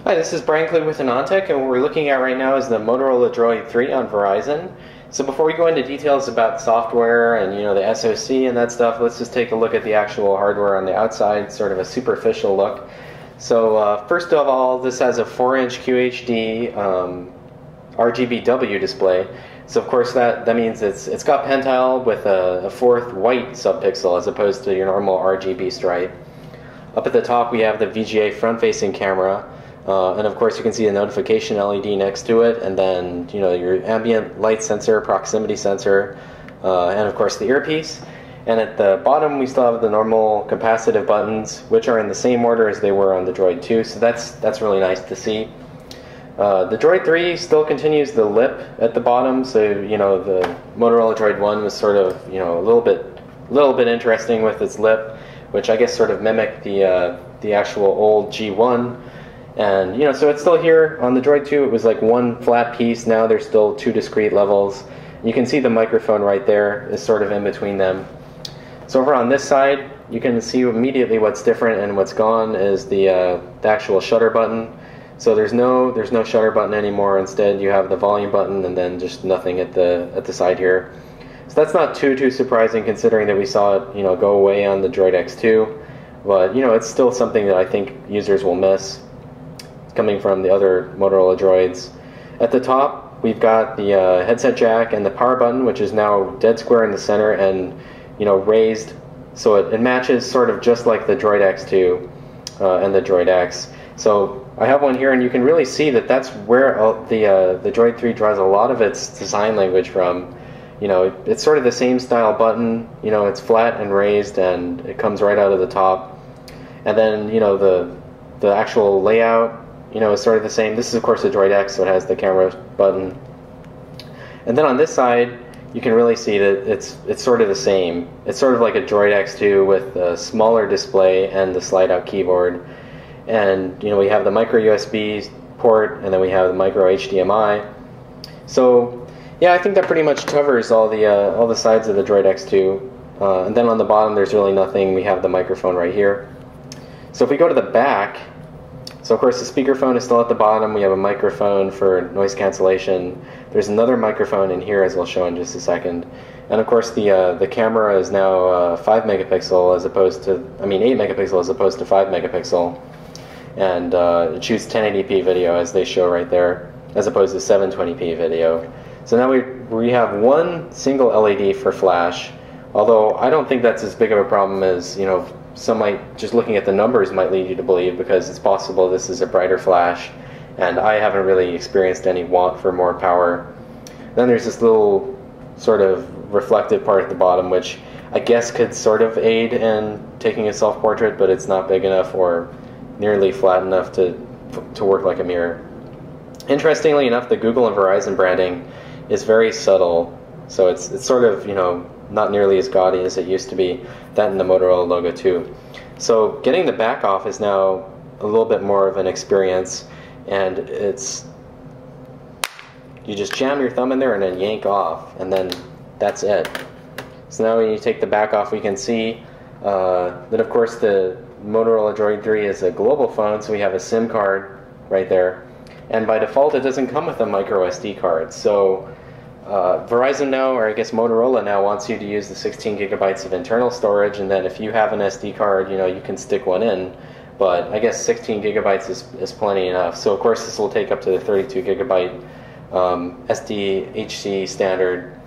Hi, this is Brian Klug with AnandTech, and what we're looking at right now is the Motorola Droid 3 on Verizon. So before we go into details about software and the SoC and that stuff, let's just take a look at the actual hardware on the outside, sort of a superficial look. So first of all, this has a 4-inch QHD RGBW display. So of course that means it's got pentile with a fourth white subpixel as opposed to your normal RGB stripe. Up at the top we have the VGA front-facing camera. And of course you can see a notification LED next to it, and then your ambient light sensor, proximity sensor, and of course the earpiece. And at the bottom we still have the normal capacitive buttons, which are in the same order as they were on the Droid 2, so that's really nice to see. The Droid 3 still continues the lip at the bottom, so the Motorola Droid 1 was sort of a little bit interesting with its lip, which I guess sort of mimicked the actual old G1. And so it's still here. On the Droid 2 it was like one flat piece. Now there's still two discrete levels. You can see the microphone right there is sort of in between them. So over on this side you can see immediately what's different, and what's gone is the actual shutter button. So there's no shutter button anymore. Instead you have the volume button and then just nothing at the side here. So that's not too surprising, considering that we saw it go away on the Droid X2. But it's still something that I think users will miss, coming from the other Motorola Droids. At the top we've got the headset jack and the power button, which is now dead square in the center and raised, so it matches sort of just like the Droid X2 and the Droid X. So I have one here, and you can really see that that's where the Droid 3 draws a lot of its design language from. It's sort of the same style button. It's flat and raised, and it comes right out of the top. And then the actual layout is sort of the same. This is of course the Droid X, so it has the camera button. And then on this side you can really see that it's sort of the same. It's sort of like a Droid X2 with a smaller display and the slide out keyboard. And we have the micro USB port, and then we have the micro HDMI. So yeah, I think that pretty much covers all the sides of the Droid X2. And then on the bottom there's really nothing. We have the microphone right here. So if we go to the back, so of course the speakerphone is still at the bottom. We have a microphone for noise cancellation. There's another microphone in here, as we'll show in just a second. And of course the camera is now 5 megapixel as opposed to 8 megapixel as opposed to 5 megapixel. And it shoots 1080p video, as they show right there, as opposed to 720p video. So now we have one single LED for flash, although I don't think that's as big of a problem as some might, just looking at the numbers, might lead you to believe, because it's possible this is a brighter flash, and I haven't really experienced any want for more power. Then there's this little sort of reflective part at the bottom, which I guess could sort of aid in taking a self-portrait, but it's not big enough or nearly flat enough to work like a mirror. Interestingly enough, the Google and Verizon branding is very subtle, so it's sort of not nearly as gaudy as it used to be. That and the Motorola logo too. So getting the back off is now a little bit more of an experience, and you just jam your thumb in there and then yank off, and then that's it. So now when you take the back off, we can see that of course the Motorola Droid 3 is a global phone, so we have a SIM card right there, and by default it doesn't come with a micro SD card. So Verizon now, or I guess Motorola now, wants you to use the 16 gigabytes of internal storage, and then if you have an SD card, you can stick one in. But I guess 16 gigabytes is plenty enough. So of course this will take up to the 32 gigabyte SDHC standard.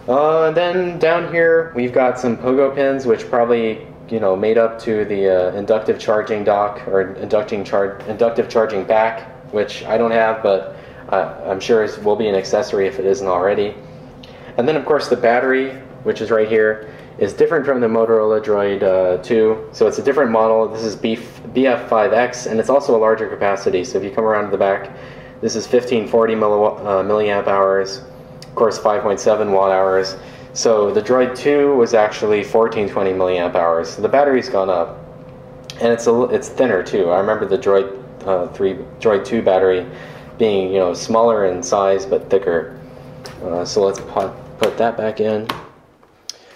And then down here we've got some pogo pins, which probably made up to the inductive charging dock, or inductive charging back, which I don't have, but I'm sure it will be an accessory if it isn't already. And then of course the battery, which is right here, is different from the Motorola Droid 2. So it's a different model. This is BF5X, and it's also a larger capacity. So if you come around to the back, this is 1540 milliamp hours, of course 5.7 watt hours. So the Droid 2 was actually 1420 milliamp hours. So the battery's gone up, and it's thinner too. I remember the Droid 2 battery being smaller in size but thicker. So let's put that back in.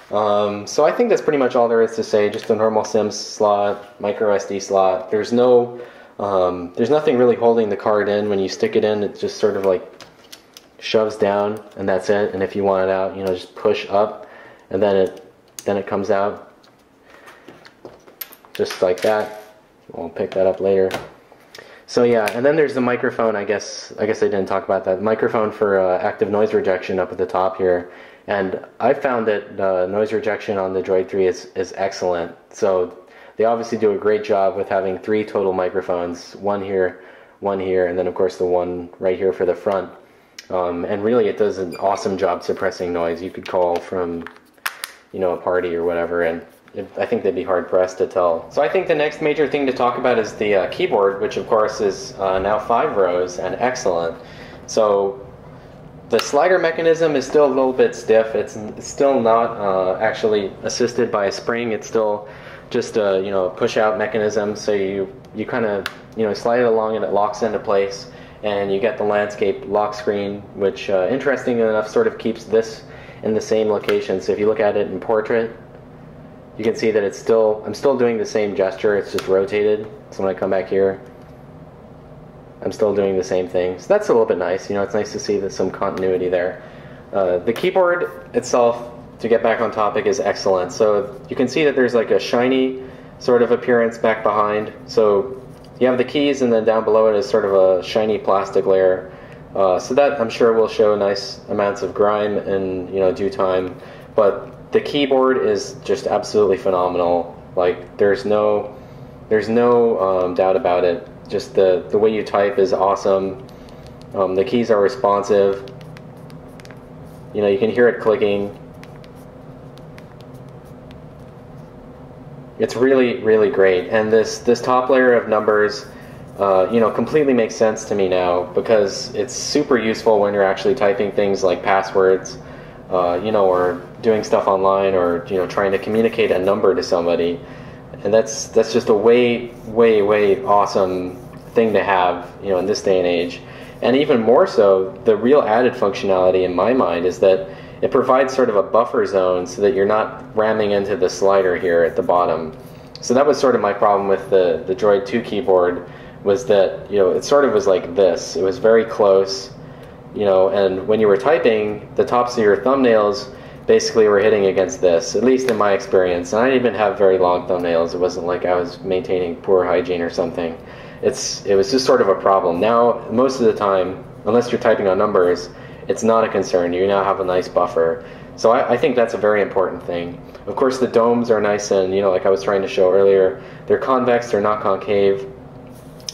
So I think that's pretty much all there is to say. Just a normal SIM slot, micro SD slot. There's no There's nothing really holding the card in. When you stick it in, it just sort of like shoves down, and that's it. And if you want it out, just push up, and then it comes out just like that. We'll pick that up later. So yeah, and then there's the microphone. I guess I didn't talk about that. Microphone for active noise rejection up at the top here. And I found that noise rejection on the Droid 3 is excellent. So they obviously do a great job with having 3 total microphones, one here, and then of course the one right here for the front. And really it does an awesome job suppressing noise. You could call from, a party or whatever, and I think they'd be hard pressed to tell. So I think the next major thing to talk about is the keyboard, which of course is now 5 rows and excellent. So the slider mechanism is still a little bit stiff. It's still not actually assisted by a spring. It's still just a push out mechanism. So you kind of slide it along and it locks into place, and you get the landscape lock screen, which interesting enough sort of keeps this in the same location. So if you look at it in portrait, you can see that I'm still doing the same gesture. It's just rotated. So when I come back here, I'm still doing the same thing. So that's a little bit nice. It's nice to see some continuity there. The keyboard itself, to get back on topic, is excellent. So you can see that there's like a shiny sort of appearance back behind. So you have the keys, and then down below it is sort of a shiny plastic layer. So that I'm sure will show nice amounts of grime in due time. But the keyboard is just absolutely phenomenal. Like there's no doubt about it. Just the way you type is awesome. The keys are responsive. You can hear it clicking. It's really, really great. And this top layer of numbers, completely makes sense to me now, because it's super useful when you're actually typing things like passwords, or doing stuff online, or trying to communicate a number to somebody. And that's just a way awesome thing to have, in this day and age. And even more so, the real added functionality in my mind is that it provides sort of a buffer zone so that you're not ramming into the slider here at the bottom. So that was sort of my problem with the Droid 2 keyboard, was that it sort of was like this. It was very close, and when you were typing, the tops of your thumbnails basically were hitting against this, at least in my experience. And I didn't even have very long thumbnails. It wasn't like I was maintaining poor hygiene or something. It was just sort of a problem. Now, most of the time, unless you're typing on numbers, it's not a concern. You now have a nice buffer. So I think that's a very important thing. Of course, the domes are nice, and like I was trying to show earlier, they're convex, they're not concave.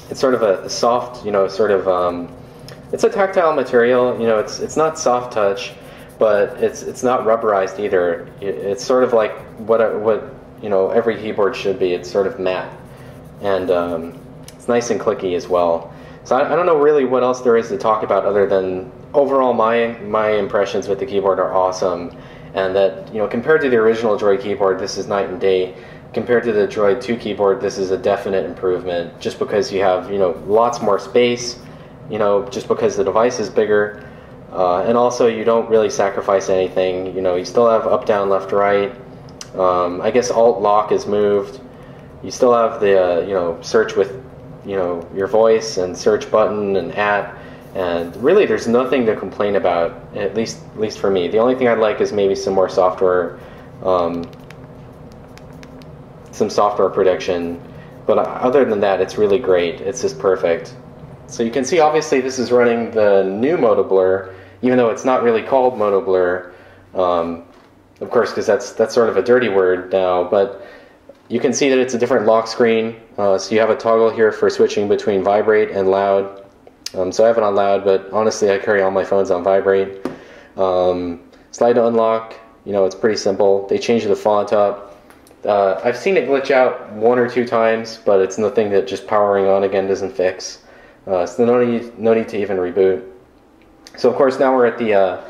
It's sort of a soft, it's a tactile material. It's not soft touch, but it's not rubberized either. It's sort of like what every keyboard should be. It's sort of matte, and it's nice and clicky as well. So I don't know really what else there is to talk about, other than overall my impressions with the keyboard are awesome, and that compared to the original Droid keyboard, this is night and day. Compared to the Droid 2 keyboard, this is a definite improvement, just because you have lots more space, just because the device is bigger. And also you don't really sacrifice anything. You still have up, down, left, right. I guess Alt Lock is moved. You still have the search with your voice and search button and and really there's nothing to complain about, at least for me. The only thing I'd like is maybe some more software, some software prediction. But other than that, it's really great. It's just perfect. So you can see, obviously, this is running the new Moto Blur, even though it's not really called Moto Blur, of course, because that's sort of a dirty word now. But you can see that it's a different lock screen. So you have a toggle here for switching between vibrate and loud. So I have it on loud, but honestly, I carry all my phones on vibrate. Slide to unlock. It's pretty simple. They changed the font up. I've seen it glitch out 1 or 2 times, but it's nothing that just powering on again doesn't fix. So no need to even reboot. So of course now we're at the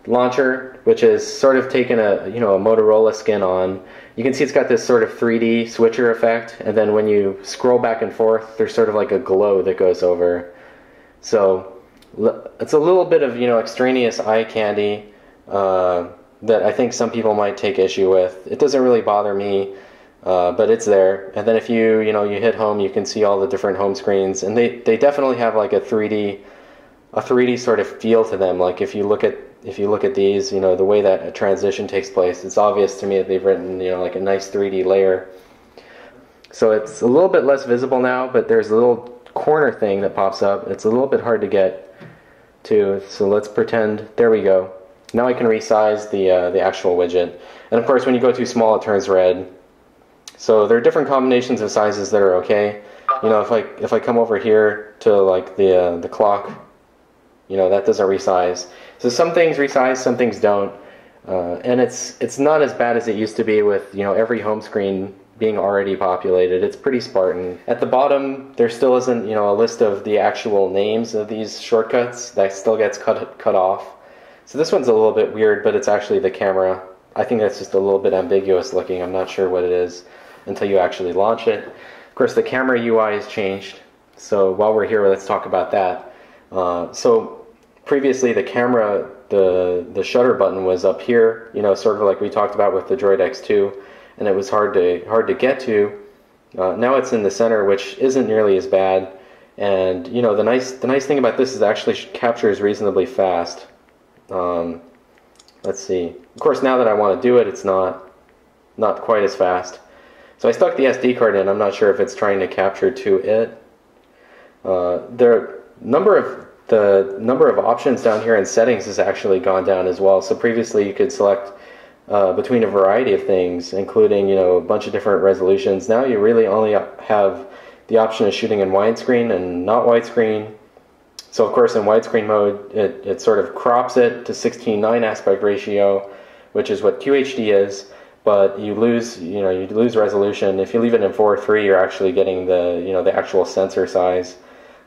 launcher, which is sort of taken a Motorola skin on. You can see it's got this sort of 3D switcher effect, and then when you scroll back and forth, there's sort of like a glow that goes over. So it's a little bit of extraneous eye candy that I think some people might take issue with. It doesn't really bother me. but it's there. And then if you hit home, you can see all the different home screens, and they definitely have like a 3D sort of feel to them. Like if you look at these, the way that a transition takes place, it's obvious to me that they've written like a nice 3D layer. So it's a little bit less visible now, but there's a little corner thing that pops up. It's a little bit hard to get to, so let's pretend, there we go. Now I can resize the actual widget. And of course when you go too small it turns red. So there are different combinations of sizes that are okay. If I come over here to like the clock, that doesn't resize. So some things resize, some things don't. And it's not as bad as it used to be with every home screen being already populated. It's pretty Spartan. At the bottom, there still isn't a list of the actual names of these shortcuts. That still gets cut off. So this one's a little bit weird, but it's actually the camera. I think that's just a little bit ambiguous looking. I'm not sure what it is until you actually launch it. Of course, the camera UI has changed. So while we're here, let's talk about that. So previously, the camera, the shutter button was up here. Sort of like we talked about with the Droid X2. And it was hard to get to. Now it's in the center, which isn't nearly as bad. And the nice thing about this is it actually captures reasonably fast. Let's see. Of course, now that I want to do it, it's not quite as fast. So I stuck the SD card in. I'm not sure if it's trying to capture to it. The number of options down here in settings has actually gone down as well. So previously you could select between a variety of things, including a bunch of different resolutions. Now you really only have the option of shooting in widescreen and not widescreen. So of course in widescreen mode it sort of crops it to 16:9 aspect ratio, which is what QHD is, but you lose resolution. If you leave it in 4:3, you're actually getting the actual sensor size.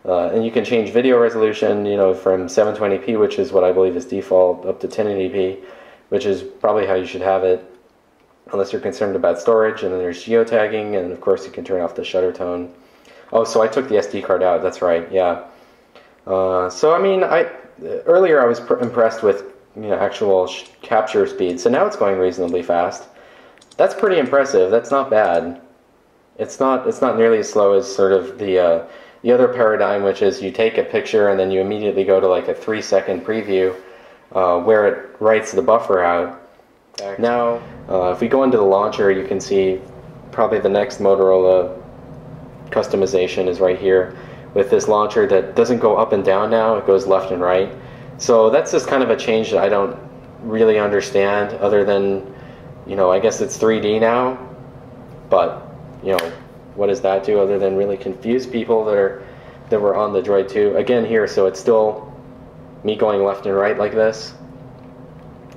And you can change video resolution from 720p, which is what I believe is default, up to 1080p. Which is probably how you should have it, unless you're concerned about storage. And then there's geotagging, and of course you can turn off the shutter tone. Oh, so I took the SD card out, that's right, yeah. So I mean, earlier I was impressed with actual capture speed, so now it's going reasonably fast. That's pretty impressive, that's not bad. It's not nearly as slow as sort of the other paradigm, which is you take a picture and then you immediately go to like a 3-second preview, where it writes the buffer out. Now, if we go into the launcher, you can see probably the next Motorola customization is right here with this launcher that doesn't go up and down now, it goes left and right. So that's just kind of a change that I don't really understand, other than, I guess it's 3D now, but, what does that do other than really confuse people that were on the Droid 2? Again here, so it's still me going left and right like this.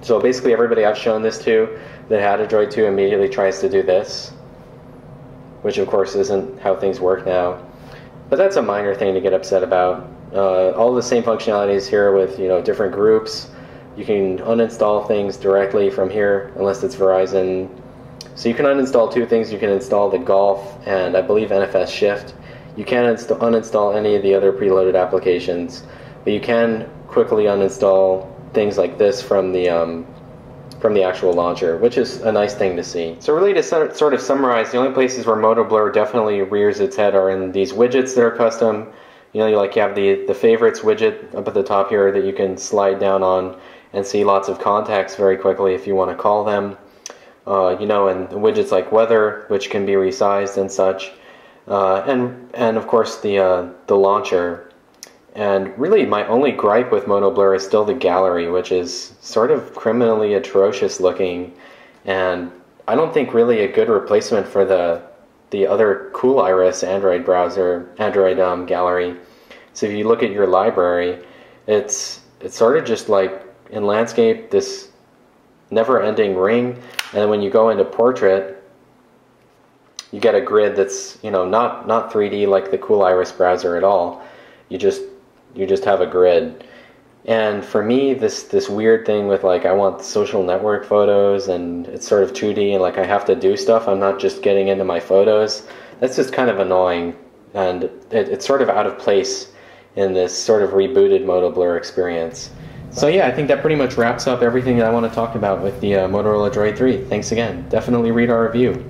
So basically everybody I've shown this to that had a Droid 2 immediately tries to do this, which of course isn't how things work now. But that's a minor thing to get upset about. All the same functionalities here with different groups. You can uninstall things directly from here, unless it's Verizon. So you can uninstall two things. You can install the Golf and I believe NFS Shift. You can't uninstall any of the other preloaded applications, but you can quickly uninstall things like this from the actual launcher, which is a nice thing to see. So really, to sort of summarize, the only places where MotoBlur definitely rears its head are in these widgets that are custom. You have the favorites widget up at the top here that you can slide down on and see lots of contacts very quickly if you want to call them. And widgets like weather, which can be resized and such, and of course the launcher. And really, my only gripe with MotoBlur is still the gallery, which is sort of criminally atrocious looking, and I don't think really a good replacement for the other Cool Iris Android gallery. So if you look at your library, it's sort of just like in landscape this never-ending ring, and then when you go into portrait, you get a grid that's not 3D like the Cool Iris browser at all. You just have a grid. And for me, this weird thing with like I want social network photos and it's sort of 2D and like I have to do stuff, I'm not just getting into my photos, that's just kind of annoying, and it's sort of out of place in this sort of rebooted MotoBlur experience. So yeah, I think that pretty much wraps up everything that I want to talk about with the Motorola Droid 3. Thanks again. Definitely read our review.